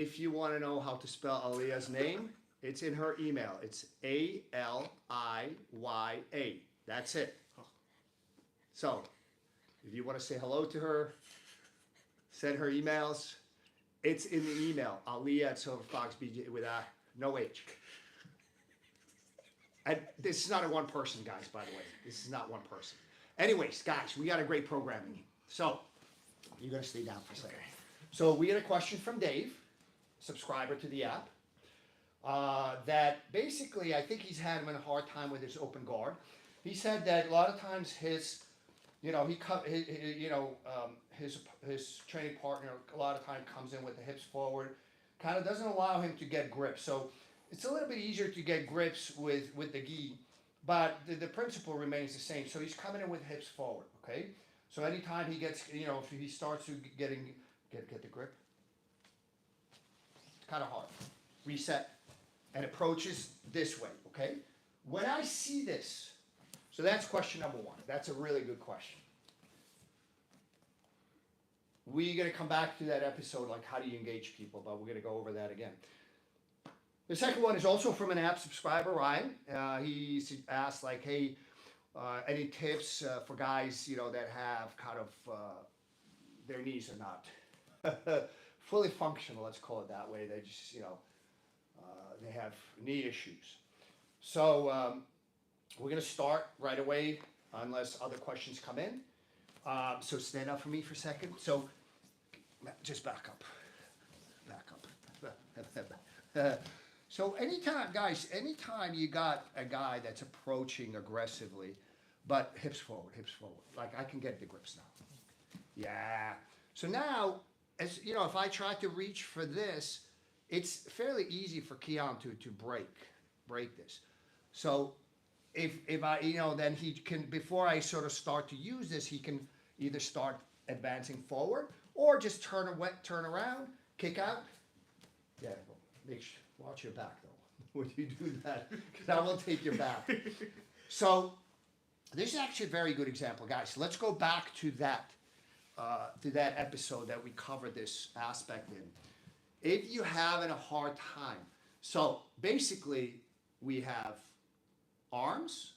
If you want to know how to spell Aliya's name, it's in her email. It's Aliya. That's it. So, if you want to say hello to her, send her emails. It's in the email. Aliya@Fox BJ with no H. And this is not a one person, guys, by the way. This is not one person. Anyways, guys, we got a great programming. So, you're going to stay down for a second. So, we get a question from Dave, subscriber to the app, that basically, I think he's having a hard time with his open guard. He said that a lot of times his training partner a lot of time comes in with the hips forward, kind of doesn't allow him to get grips. So it's a little bit easier to get grips with the gi, but the principle remains the same. So he's coming in with hips forward, okay? So anytime he gets, if he starts to get the grip, it's kind of hard. Reset and approaches this way, okay? When I see this, so that's question number one. That's a really good question. We're going to come back to that episode, like how do you engage people, but we're going to go over that again. The second one is also from an app subscriber, Ryan. He asked, like, hey, any tips for guys, that have kind of, their knees are not fully functional, let's call it that way. They just, they have knee issues. So we're going to start right away unless other questions come in. So stand up for me for a second. So just back up. So anytime you got a guy that's approaching aggressively, but hips forward, like I can get the grips now. Yeah. So now, as you know, if I try to reach for this, it's fairly easy for Keon to break this. So if I, then he can, before I sort of start to use this, he can either start advancing forward or just turn around, kick out. Yeah, watch your back though when you do that, because I will take your back. So this is actually a very good example, guys. Let's go back to that episode that we covered this aspect in. If you're having a hard time, so basically we have arms,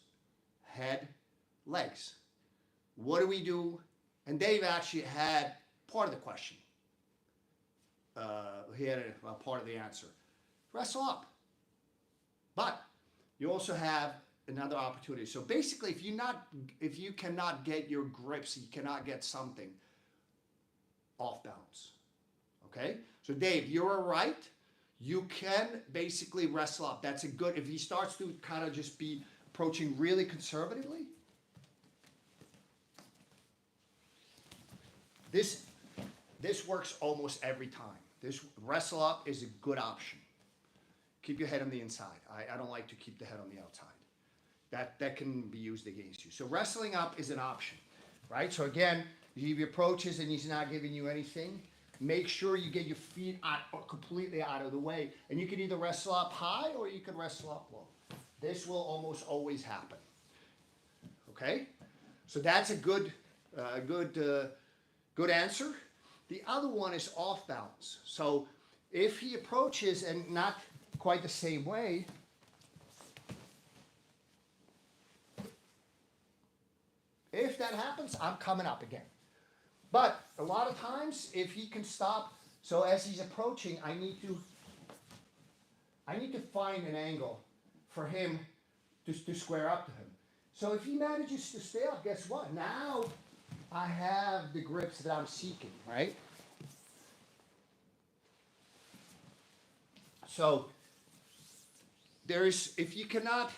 head, legs. What do we do? And Dave actually had part of the question. He had a part of the answer. Wrestle up. But you also have another opportunity. So basically, if you cannot get your grips, you cannot get something, off balance. Okay? So Dave, you're right. You can basically wrestle up. That's a good, if he starts to kind of just be approaching really conservatively. This works almost every time. This wrestle up is a good option. Keep your head on the inside. I don't like to keep the head on the outside. That can be used against you. So wrestling up is an option, right? So again, if he approaches and he's not giving you anything, make sure you get your feet completely out of the way. And you can either wrestle up high or you can wrestle up low. This will almost always happen. Okay? So that's a good answer. The other one is off balance. So if he approaches and not quite the same way, if that happens, I'm coming up again. But a lot of times, if he can stop, so as he's approaching, I need to find an angle for him to square up to him. So if he manages to stay up, guess what? Now I have the grips that I'm seeking, right? So if you cannot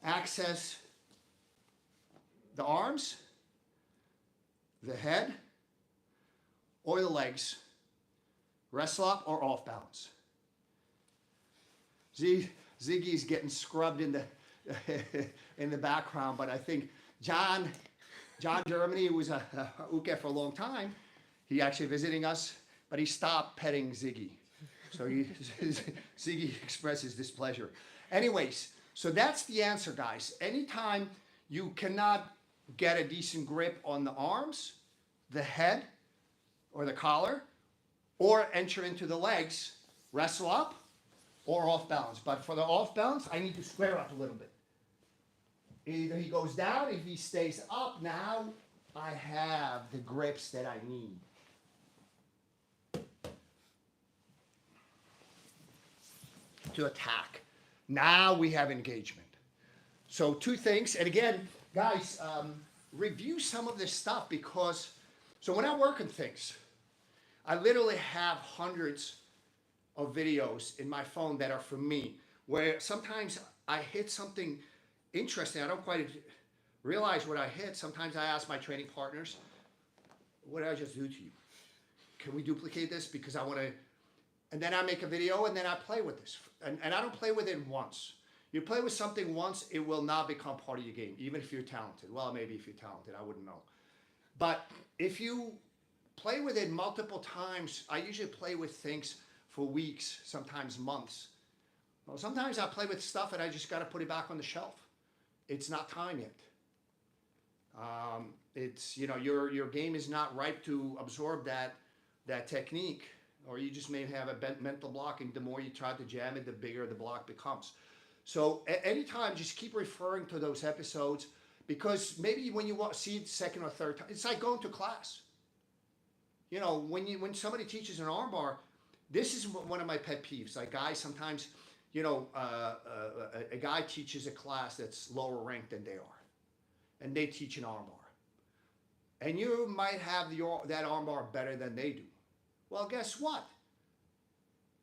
access the arms, the head, or the legs, wrestle up or off balance. Ziggy's getting scrubbed in the background, but I think John Germany, who was a Uke for a long time, he actually visiting us, but he stopped petting Ziggy. So Ziggy expresses displeasure. Anyways, so that's the answer, guys. Anytime you cannot get a decent grip on the arms, the head, or the collar, or enter into the legs, wrestle up or off balance. But for the off balance, I need to square up a little bit. Either he goes down, if he stays up, now I have the grips that I need. To attack. Now we have engagement. So two things, and again, guys, review some of this stuff because, so when I work on things, I literally have hundreds of videos in my phone that are for me, where sometimes I hit something interesting. I don't quite realize what I hit. Sometimes I ask my training partners, what did I just do to you? Can we duplicate this? Because I want to, and then I make a video and then I play with this. And I don't play with it once. You play with something once, it will not become part of your game, even if you're talented. Well, maybe if you're talented, I wouldn't know. But if you play with it multiple times, I usually play with things for weeks, sometimes months. Well, sometimes I play with stuff and I just got to put it back on the shelf. It's not time yet. It's, you know, your game is not ripe to absorb that technique, or you just may have a mental block, and the more you try to jam it, the bigger the block becomes. So anytime, just keep referring to those episodes, because maybe when you see it second or third time, it's like going to class. You know, when somebody teaches an armbar, this is one of my pet peeves. Like guys, sometimes, you know, a guy teaches a class that's lower ranked than they are, and they teach an armbar, and you might have that armbar better than they do. Well, guess what?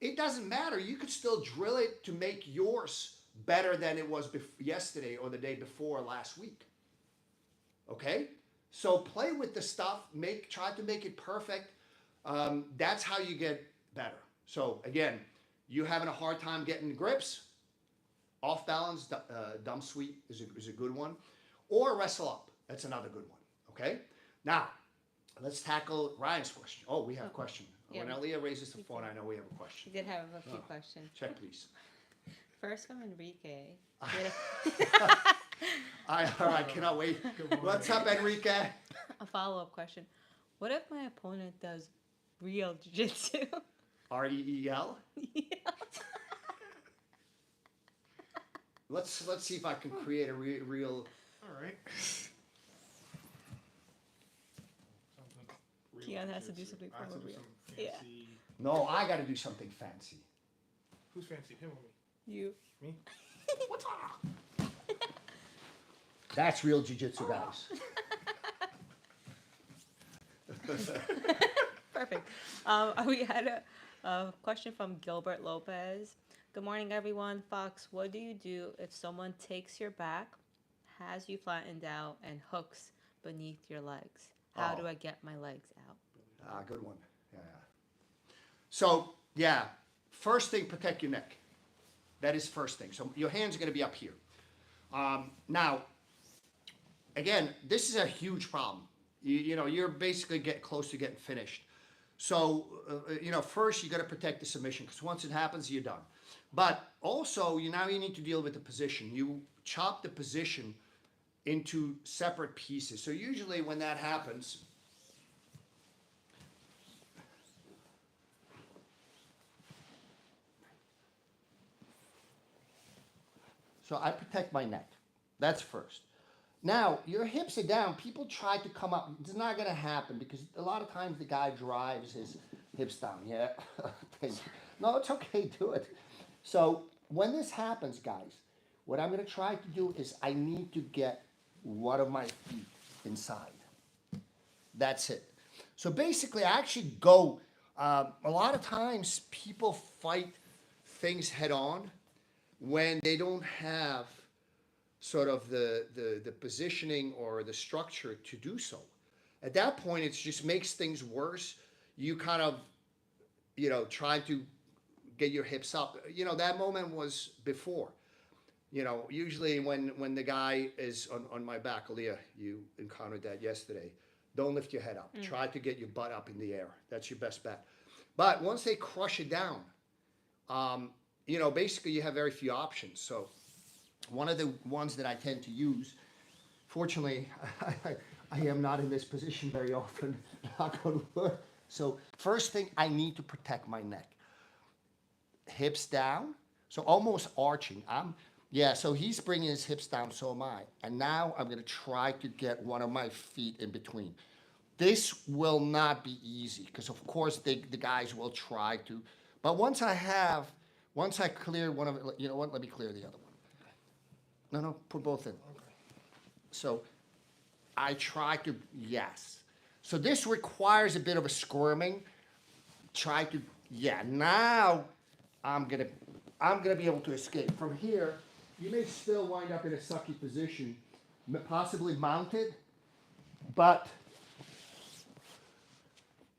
It doesn't matter. You could still drill it to make yours better than it was yesterday or the day before last week. Okay? So play with the stuff. Try to make it perfect. That's how you get better. So again, you having a hard time getting grips, off balance, dumb sweep is a good one. Or wrestle up. That's another good one. Okay? Now, let's tackle Ryan's question. Oh, we have a question. Yeah. When Aaliyah raises the phone, I know we have a question. We did have a few questions. Check, please. First from Enrique. All right, cannot wait. What's up, Enrique? A follow-up question. What if my opponent does real jiu-jitsu? REEL? Yeah. Let's see if I can create a real. All right. Keon has to do something I have to for do real. some fancy. No, I got to do something fancy. Who's fancy? Him or me? You. Me? What's up? That's real jiu-jitsu, guys. Perfect. We had a question from Gilbert Lopez. Good morning, everyone. Fox, what do you do if someone takes your back, has you flattened out, and hooks beneath your legs? How do I get my legs out? Good one. Yeah. So, yeah, first thing, protect your neck. That is first thing. So your hands are going to be up here. Now, again, this is a huge problem. You know, you're basically getting close to getting finished. So, you know, first you got to protect the submission, because once it happens, you're done. But also, now you need to deal with the position. You chop the position into separate pieces. So usually when that happens, so I protect my neck. That's first. Now, your hips are down. People try to come up. It's not going to happen, because a lot of times the guy drives his hips down. Yeah. No, it's okay. Do it. So when this happens, guys, what I'm going to try to do is I need to get one of my feet inside. That's it. So basically, I actually go, a lot of times people fight things head on when they don't have sort of the positioning or the structure to do so. At that point, it just makes things worse. You kind of, you know, try to get your hips up. You know, that moment was before. You know, usually when the guy is on my back, Aaliyah, you encountered that yesterday, don't lift your head up. Try to get your butt up in the air. That's your best bet. But once they crush it down, you know, basically you have very few options. So one of the ones that I tend to use, fortunately, I am not in this position very often, knock on wood. So first thing, I need to protect my neck. hips down, so almost arching. So he's bringing his hips down, so am I. And now I'm gonna try to get one of my feet in between. This will not be easy, because of course the guys will try to, but once I clear one of it, you know what, let me clear the other one. No, put both in. So I try to, yes. So this requires a bit of a squirming. Now I'm gonna be able to escape. From here, you may still wind up in a sucky position, possibly mounted, but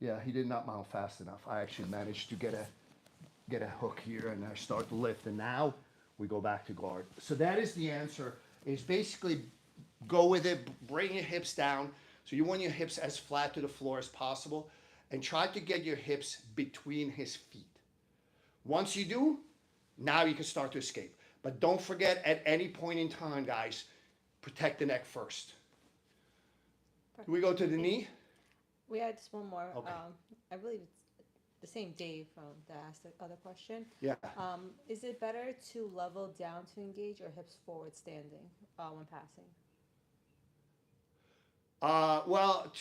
yeah, he did not mount fast enough. I actually managed to get a hook here, and I start to lift, and now we go back to guard. So that is the answer, is basically go with it, bring your hips down. So you want your hips as flat to the floor as possible, and try to get your hips between his feet. Once you do, now you can start to escape. But don't forget, at any point in time, guys, protect the neck first. Do we go to the knee? We had just one more. Okay. I believe it's the same Dave that asked the other question. Yeah. Is it better to level down to engage or hips forward standing when passing? Well,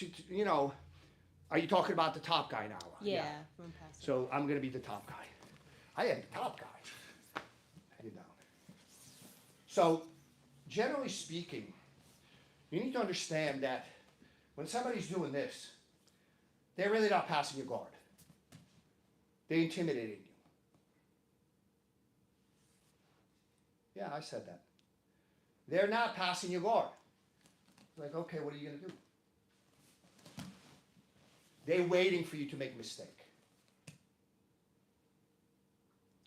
are you talking about the top guy now? Yeah, when passing. So I'm going to be the top guy. I am the top guy. Head down. So, generally speaking, you need to understand that when somebody's doing this, they're really not passing your guard. They're intimidating you. Yeah, I said that. They're not passing your guard. Like, okay, what are you going to do? They're waiting for you to make a mistake.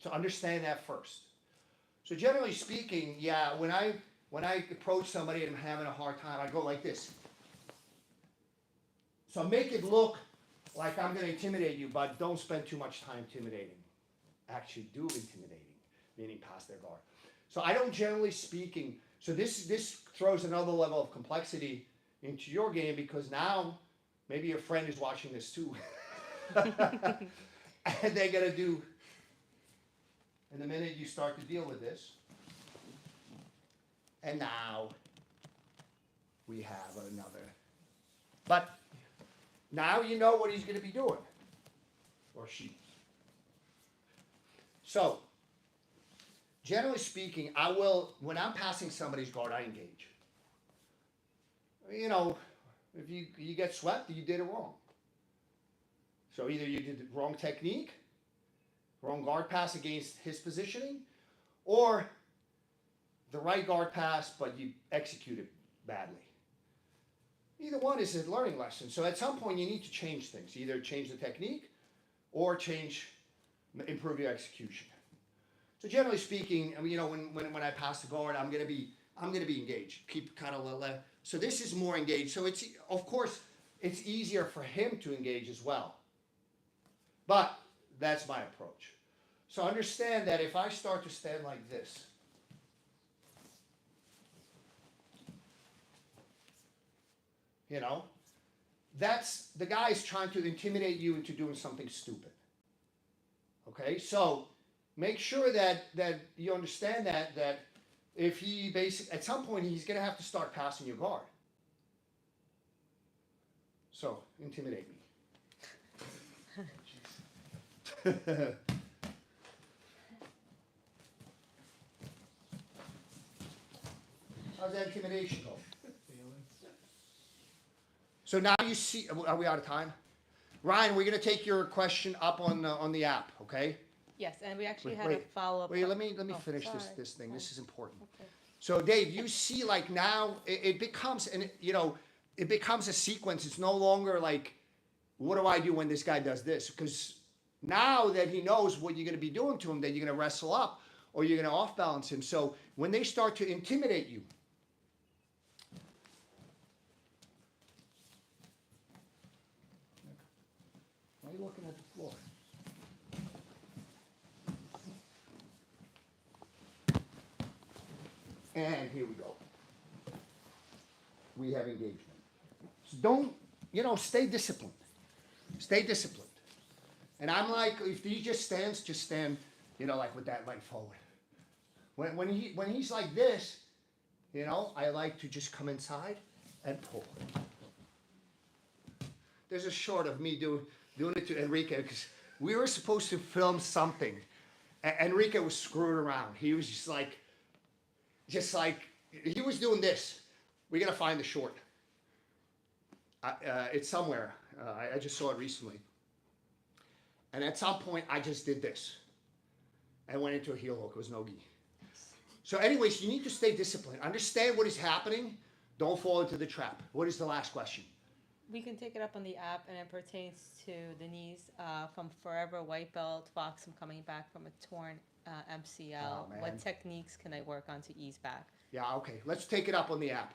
So understand that first. So generally speaking, yeah, when I approach somebody and I'm having a hard time, I go like this. So make it look like I'm going to intimidate you, but don't spend too much time intimidating. Actually do intimidating, meaning pass their guard. So I don't generally speaking, so this throws another level of complexity into your game, because now maybe your friend is watching this too. And they're going to do, and the minute you start to deal with this, and now we have another. But now you know what he's going to be doing, or she. So, generally speaking, I will, when I'm passing somebody's guard, I engage. You know, if you get swept, you did it wrong. So either you did the wrong technique, wrong guard pass against his positioning, or the right guard pass, but you executed badly. Either one is a learning lesson. So at some point you need to change things. Either change the technique or improve your execution. So generally speaking, I mean, you know, when I pass the guard, I'm gonna be engaged. Keep kind of left. So this is more engaged. So it's, of course, it's easier for him to engage as well. But that's my approach. So understand that if I start to stand like this, you know, that's the guy's trying to intimidate you into doing something stupid. Okay, so make sure that you understand that if he at some point he's going to have to start passing your guard. So intimidate me. How's that intimidation go? So now you see, are we out of time? Ryan, we're going to take your question up on the app, okay? Yes, and we actually had a Wait, follow-up. Wait, let me finish sorry. this thing. This is important. Okay. So Dave, you see like now it becomes, and you know, it becomes a sequence. It's no longer like, what do I do when this guy does this? Because now that he knows what you're going to be doing to him, that you're going to wrestle up or you're going to off balance him. So when they start to intimidate you, why are you looking at the floor? And here we go. We have engagement. So don't, you know, stay disciplined. Stay disciplined. And I'm like, if he just stand You know, like with that leg forward. When he's like this, you know, I like to just come inside and pull. There's a short of me doing it to Enrique because we were supposed to film something. Enrique was screwing around. He was just like, he was doing this. We gotta find the short. It's somewhere. I just saw it recently. And at some point, I just did this. I went into a heel hook. It was NoGi. So anyways, you need to stay disciplined. Understand what is happening. Don't fall into the trap. What is the last question? We can take it up on the app, and it pertains to the knees. From Forever White Belt, Fox, I'm coming back from a torn MCL. Oh, man. What techniques can I work on to ease back? Yeah, okay. Let's take it up on the app.